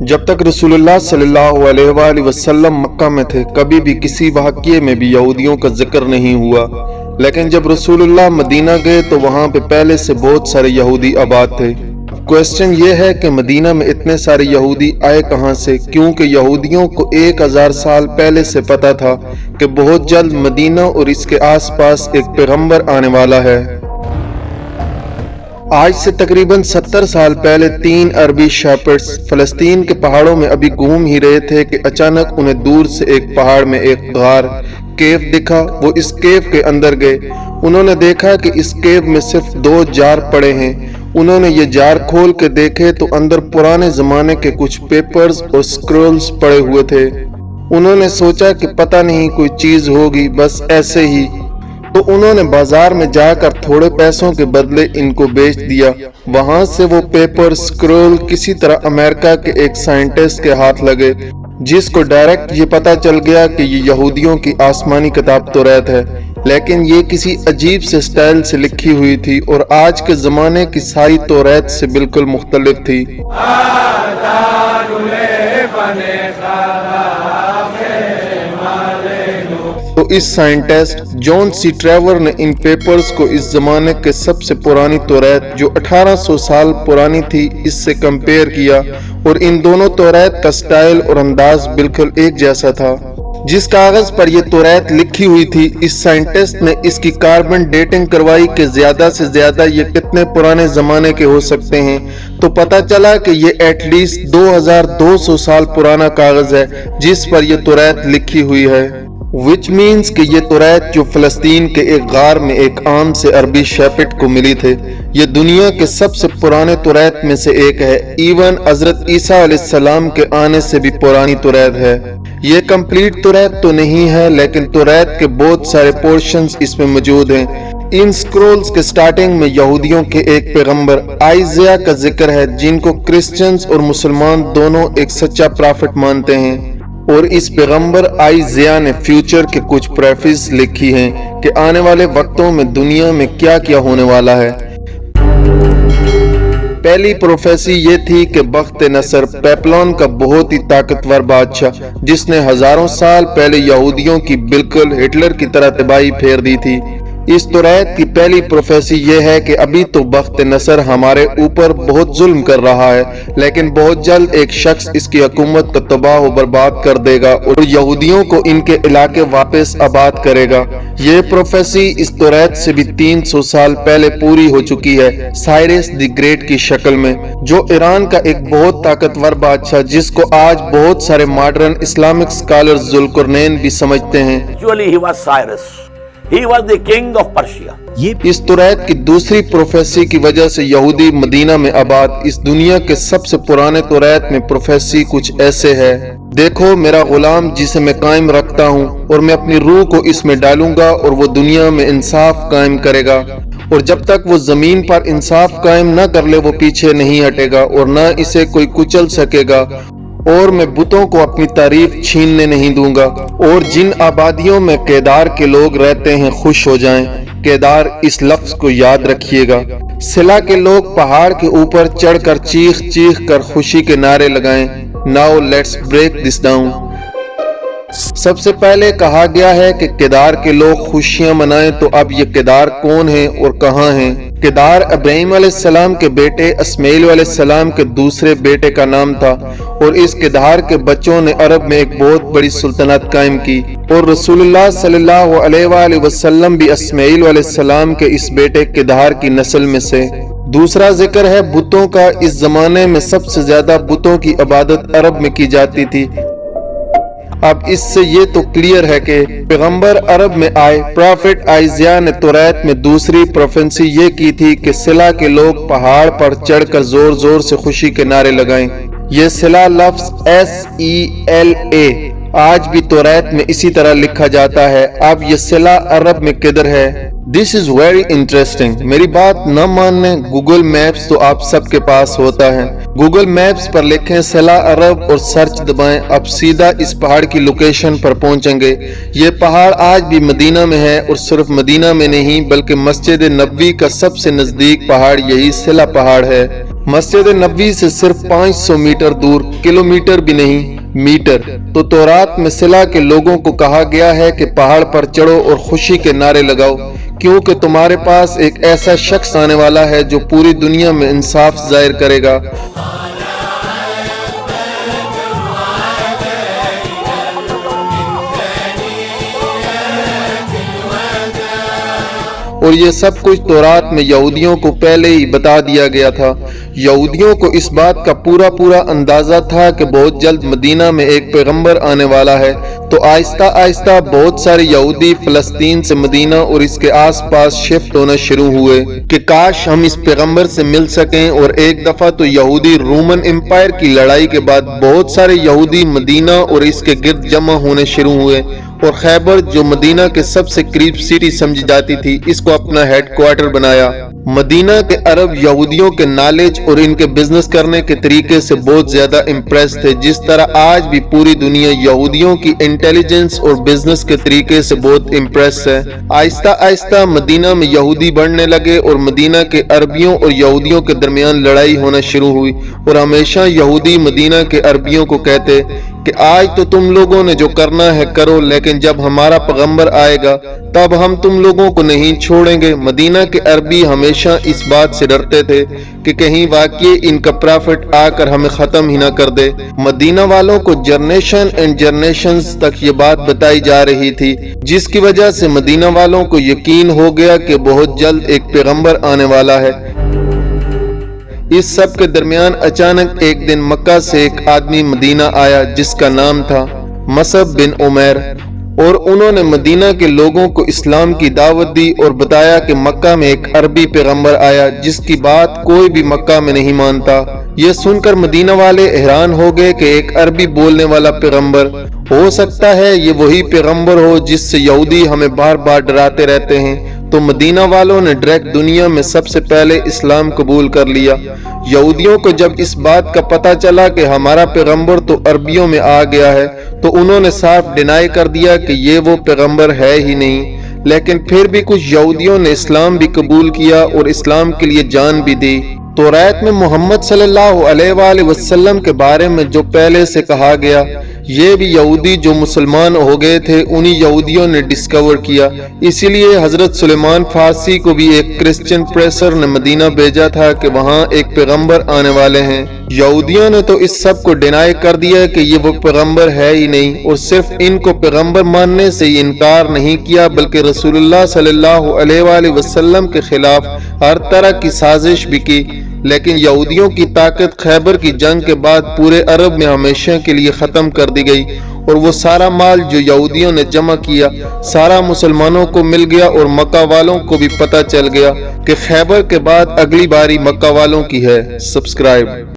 जब तक रसूलुल्लाह सल्लल्लाहु अलैहि वसल्लम मक्का में थे, कभी भी किसी वाक़ये में भी यहूदियों का जिक्र नहीं हुआ। लेकिन जब रसूलुल्लाह मदीना गए तो वहाँ पे पहले से बहुत सारे यहूदी आबाद थे। क्वेश्चन ये है कि मदीना में इतने सारे यहूदी आए कहाँ से, क्योंकि यहूदियों को 1000 साल पहले से पता था कि बहुत जल्द मदीना और इसके आसपास एक पैगंबर आने वाला है। आज से तकरीबन 70 साल पहले 3 अरबी शेपर्ड्स फलस्तीन के पहाड़ों में अभी घूम ही रहे थे कि अचानक उन्हें दूर से एक पहाड़ में एक गार केव दिखा। वो इस केव के अंदर गए। उन्होंने देखा कि इस केव में सिर्फ 2 जार पड़े हैं। उन्होंने ये जार खोल के देखे तो अंदर पुराने जमाने के कुछ पेपर्स और स्क्रॉल्स पड़े हुए थे। उन्होंने सोचा कि पता नहीं कोई चीज होगी, बस ऐसे ही। तो उन्होंने बाजार में जाकर थोड़े पैसों के बदले इनको बेच दिया। वहां से वो पेपर स्क्रॉल किसी तरह अमेरिका के एक साइंटिस्ट के हाथ लगे, जिसको डायरेक्ट ये पता चल गया कि ये यहूदियों की आसमानी किताब तौरात है, लेकिन ये किसी अजीब से स्टाइल से लिखी हुई थी और आज के जमाने की सारी तौरात से बिल्कुल मुख्तलिफ थी। तो इस साइंटिस्ट जॉन सी ट्रेवर ने इन पेपर्स को इस जमाने के सबसे पुरानी तौरात जो 1800 साल पुरानी थी इससे कंपेयर किया और इन दोनों तौरात का स्टाइल और अंदाज बिल्कुल एक जैसा था। जिस कागज पर यह तौरात लिखी हुई थी, इस साइंटिस्ट ने इसकी कार्बन डेटिंग करवाई कि ज्यादा से ज्यादा ये कितने पुराने जमाने के हो सकते हैं। तो पता चला कि ये एटलीस्ट 2200 साल पुराना कागज है जिस पर यह तौरात लिखी हुई है। विच मीन्स कि ये तौरात जो फलस्तीन के एक गार में एक आम से अरबी शेपर्ड को मिली थे, ये दुनिया के सबसे पुराने तौरात में से एक है। इवन हजरत ईसा अलैहिस्सलाम के आने से भी पुरानी तौरात है। ये कंप्लीट तौरात तो नहीं है, लेकिन तौरात के बहुत सारे पोर्शंस इसमें मौजूद हैं। इन स्क्रोल्स के स्टार्टिंग में यहूदियों के एक पैगंबर आइज़िया का जिक्र है, जिनको क्रिश्चियंस और मुसलमान दोनों एक सच्चा प्रॉफिट मानते हैं। और इस पैगंबर आइज़िया ने फ्यूचर के कुछ प्रेफिस लिखी हैं कि आने वाले वक्तों में दुनिया में क्या क्या होने वाला है। पहली प्रोफेसी ये थी कि बख्त नसर बेबीलोन का बहुत ही ताकतवर बादशाह, जिसने हजारों साल पहले यहूदियों की बिल्कुल हिटलर की तरह तबाही फेर दी थी। इस तौरात की पहली प्रोफेसी ये है कि अभी तो बख्त नसर हमारे ऊपर बहुत जुल्म कर रहा है, लेकिन बहुत जल्द एक शख्स इसकी हुकूमत को तबाह और बर्बाद कर देगा और यहूदियों को इनके इलाके वापस आबाद करेगा। ये प्रोफेसी इस तौरात से भी 300 साल पहले पूरी हो चुकी है, साइरस द ग्रेट की शक्ल में, जो ईरान का एक बहुत ताकतवर बादशाह, जिसको आज बहुत सारे मॉडर्न इस्लामिक स्कॉलर्स जुल्करनैन भी समझते हैं। He was the king of Persia. इस तौरात की दूसरी प्रोफेसी की वजह से यहूदी मदीना में आबाद इस दुनिया के सबसे पुराने तौरात में प्रोफेसी कुछ ऐसे है। देखो मेरा गुलाम जिसे मैं कायम रखता हूँ और मैं अपनी रूह को इसमें डालूंगा और वो दुनिया में इंसाफ कायम करेगा, और जब तक वो जमीन पर इंसाफ कायम न कर ले वो पीछे नहीं हटेगा और न इसे कोई कुचल सकेगा। और मैं बुतों को अपनी तारीफ छीनने नहीं दूंगा। और जिन आबादियों में केदार के लोग रहते हैं खुश हो जाएं। केदार इस लफ्ज को याद रखिएगा। सिला के लोग पहाड़ के ऊपर चढ़कर चीख चीख कर खुशी के नारे लगाएं। Now let's break this down. सबसे पहले कहा गया है कि केदार के लोग खुशियां मनाएं, तो अब ये केदार कौन है और कहाँ हैं? केदार इब्राहीम अलैहिस्सलाम के बेटे इस्माईल अलैहिस्सलाम के दूसरे बेटे का नाम था और इस केदार के बच्चों ने अरब में एक बहुत बड़ी सुल्तनत कायम की और रसूलुल्लाह सल्लल्लाहु अलैहि वसल्लम भी इस्माईल अलैहिस्सलाम के इस बेटे केदार की नस्ल में से। दूसरा जिक्र है बुतों का। इस जमाने में सबसे ज्यादा बुतों की इबादत अरब में की जाती थी। अब इससे ये तो क्लियर है कि पैगंबर अरब में आए। प्रॉफिट आइज़िया ने तौरात में दूसरी प्रोफेसी ये की थी कि सिला के लोग पहाड़ पर चढ़कर जोर जोर से खुशी के नारे लगाएं। ये सिला लफ्ज SELA आज भी तौरात में इसी तरह लिखा जाता है। अब ये सिला अरब में किधर है? This is very interesting. मेरी बात न मानने, गूगल मैप्स तो आप सबके पास होता है। गूगल मैप्स पर लिखें सिला अरब और सर्च दबाएं, आप सीधा इस पहाड़ की लोकेशन पर पहुंचेंगे। ये पहाड़ आज भी मदीना में है और सिर्फ मदीना में नहीं बल्कि मस्जिद नबवी का सबसे नजदीक पहाड़ यही सिला पहाड़ है। مسجد نبوی سے صرف 500 میٹر دور، کلومیٹر بھی نہیں میٹر، تو تورات میں صلہ کے لوگوں کو کہا گیا ہے کہ پہاڑ پر چڑھو اور خوشی کے نعرے لگاؤ، کیونکہ تمہارے پاس ایک ایسا شخص آنے والا ہے جو پوری دنیا میں انصاف ظاہر کرے گا۔ اور یہ سب کچھ تورات میں یہودیوں کو پہلے ہی بتا دیا گیا تھا۔ یہودیوں کو اس بات کا پورا اندازہ تھا کہ بہت جلد مدینہ میں ایک پیغمبر آنے والا ہے، تو آہستہ آہستہ بہت سارے یہودی فلسطین سے مدینہ اور اس کے آس پاس شفٹ ہونا شروع ہوئے کہ کاش ہم اس پیغمبر سے مل سکیں۔ اور ایک دفعہ تو یہودی رومن امپائر کی لڑائی کے بعد بہت سارے یہودی مدینہ اور اس کے گرد جمع ہونے شروع ہوئے، اور خیبر جو مدینہ کے سب سے قریب سٹی سمجھی جاتی تھی، اس کو اپنا ہیڈ کوارٹر بنایا۔ مدینہ کے عرب یہودیوں کے نالج اور ان کے بزنس کرنے کے طریقے سے بہت زیادہ امپریس تھے، جس طرح آج بھی پوری دنیا یہودیوں کی انٹیلیجنس اور بزنس کے طریقے سے بہت امپریس ہے۔ آہستہ آہستہ مدینہ میں یہودی بڑھنے لگے اور مدینہ کے عربیوں اور یہودیوں کے درمیان لڑائی ہونا شروع ہوئی، اور ہمیشہ یہودی مدینہ کے عربیوں کو کہتے کہ آج تو تم لوگوں نے جو کرنا ہے کرو، لیکن جب ہمارا پیغمبر آئے گا تب ہم تم لوگوں کو نہیں چھوڑیں گے۔ مدینہ کے عربی ہمیشہ اس بات سے ڈرتے تھے کہ کہیں واقعی ان کا پرافٹ آ کر ہمیں ختم ہی نہ کر دے۔ مدینہ والوں کو جنریشن اینڈ جنریشنز تک یہ بات بتائی جا رہی تھی، جس کی وجہ سے مدینہ والوں کو یقین ہو گیا کہ بہت جلد ایک پیغمبر آنے والا ہے۔ اس سب کے درمیان اچانک ایک دن مکہ سے ایک آدمی مدینہ آیا جس کا نام تھا مصعب بن عمیر، اور انہوں نے مدینہ کے لوگوں کو اسلام کی دعوت دی اور بتایا کہ مکہ میں ایک عربی پیغمبر آیا جس کی بات کوئی بھی مکہ میں نہیں مانتا۔ یہ سن کر مدینہ والے حیران ہو گئے کہ ایک عربی بولنے والا پیغمبر، ہو سکتا ہے یہ وہی پیغمبر ہو جس سے یہودی ہمیں بار بار ڈراتے رہتے ہیں۔ تو مدینہ والوں نے ڈائریکٹ دنیا میں سب سے پہلے اسلام قبول کر لیا۔ یہودیوں کو جب اس بات کا پتہ چلا کہ ہمارا پیغمبر تو عربیوں میں آ گیا ہے، تو انہوں نے صاف ڈینائی کر دیا کہ یہ وہ پیغمبر ہے ہی نہیں۔ لیکن پھر بھی کچھ یہودیوں نے اسلام بھی قبول کیا اور اسلام کے لیے جان بھی دی۔ تورات میں محمد صلی اللہ علیہ وآلہ وسلم کے بارے میں جو پہلے سے کہا گیا، یہ بھی یہودی جو مسلمان ہو گئے تھے انہی یہودیوں نے ڈسکور کیا۔ اسی لیے حضرت سلیمان فارسی کو بھی ایک کرسچن پریسر نے مدینہ بھیجا تھا کہ وہاں ایک پیغمبر آنے والے ہیں۔ یہودیوں نے تو اس سب کو ڈینائی کر دیا کہ یہ وہ پیغمبر ہے ہی نہیں، اور صرف ان کو پیغمبر ماننے سے ہی انکار نہیں کیا بلکہ رسول اللہ صلی اللہ علیہ وآلہ وسلم کے خلاف ہر طرح کی سازش بھی کی۔ لیکن یہودیوں کی طاقت خیبر کی جنگ کے بعد پورے عرب میں ہمیشہ کے لیے ختم کر دی گئی، اور وہ سارا مال جو یہودیوں نے جمع کیا سارا مسلمانوں کو مل گیا، اور مکہ والوں کو بھی پتہ چل گیا کہ خیبر کے بعد اگلی باری مکہ والوں کی ہے۔ سبسکرائب